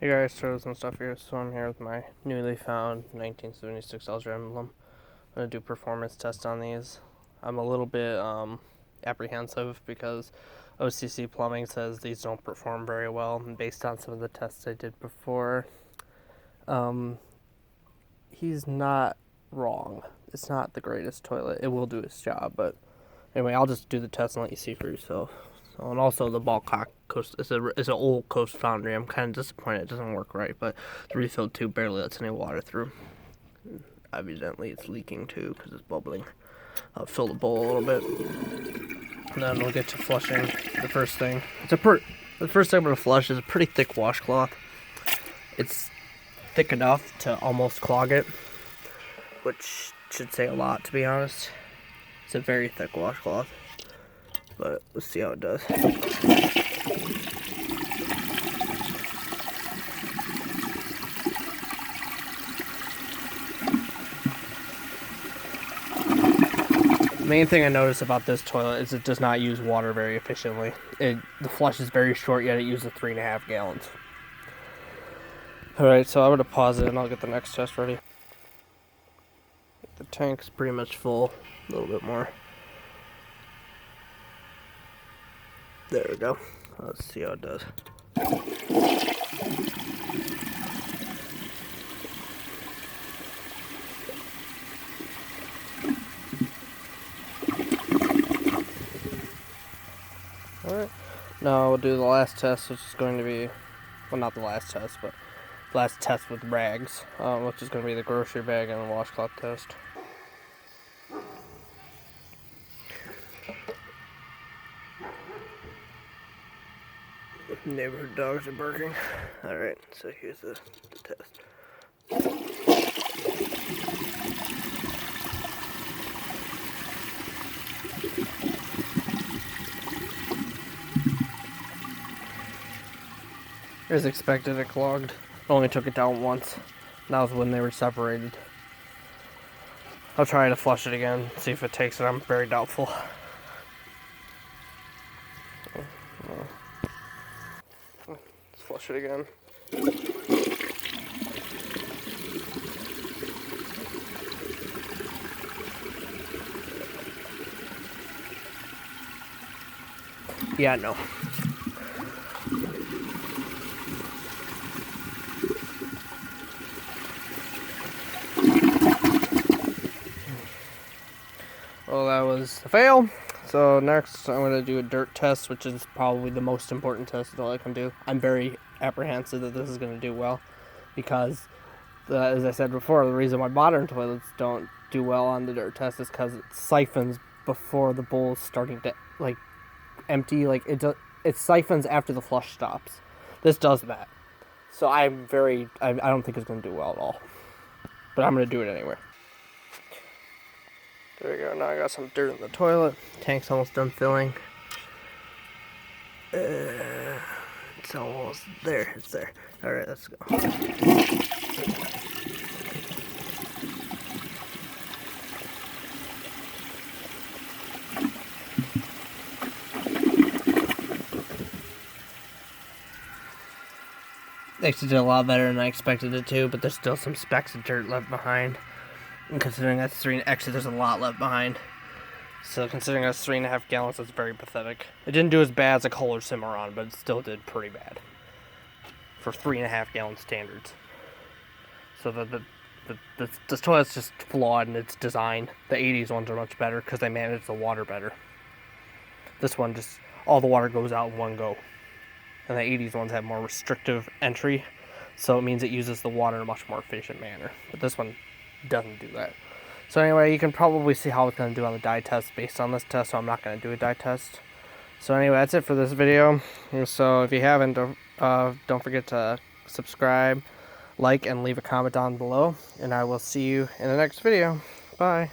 Hey guys, Turtles and stuff here. So I'm here with my newly found 1976 Eljer Emblem. I'm going to do performance tests on these. I'm a little bit apprehensive because OCC Plumbing says these don't perform very well. And based on some of the tests I did before, he's not wrong. It's not the greatest toilet. It will do its job, but anyway, I'll just do the test and let you see for yourself. And also the ball cock coast is an old Coast Foundry. I'm kind of disappointed it doesn't work right, but the refilled tube barely lets any water through. Evidently it's leaking too because it's bubbling. I'll fill the bowl a little bit, and then we'll get to flushing. The first thing the first thing I'm gonna flush is a pretty thick washcloth. It's thick enough to almost clog it, which should say a lot, to be honest. It's a very thick washcloth, but let's see how it does. The main thing I noticed about this toilet is it does not use water very efficiently. The flush is very short, yet it uses 3.5 gallons. Alright, so I'm going to pause it and I'll get the next test ready. The tank's pretty much full, a little bit more. There we go. Let's see how it does. Alright, now we'll do the last test, which is going to be, well, not the last test, but last test with rags, which is going to be the grocery bag and the washcloth test. Neighborhood dogs are barking. Alright, so here's the test. As expected, it clogged. I only took it down once. That was when they were separated. I'll try to flush it again, see if it takes it. I'm very doubtful. Let's flush it again. Yeah, no. Well, that was a fail. So next I'm going to do a dirt test, which is probably the most important test that I can do. I'm very apprehensive that this is going to do well because, as I said before, the reason why modern toilets don't do well on the dirt test is because it siphons before the bowl is starting to empty. It siphons after the flush stops. This does that. So I don't think it's going to do well at all. But I'm going to do it anyway. There we go, now I got some dirt in the toilet. Tank's almost done filling. It's almost there, it's there. Alright, let's go. Actually did a lot better than I expected it to, but there's still some specks of dirt left behind. And considering that's actually there's a lot left behind. So considering that's 3.5 gallons, that's very pathetic. It didn't do as bad as a Kohler Cimarron, but it still did pretty bad for 3.5 gallon standards. So the toilet's just flawed in its design. The 80s ones are much better because they manage the water better. This one just, all the water goes out in one go. And the 80s ones have more restrictive entry, so it means it uses the water in a much more efficient manner. But this one doesn't do that. So anyway, you can probably see how it's going to do on the dye test based on this test, so I'm not going to do a dye test. So anyway, that's it for this video. So if you haven't, don't forget to subscribe, like, and leave a comment down below, and I will see you in the next video. Bye.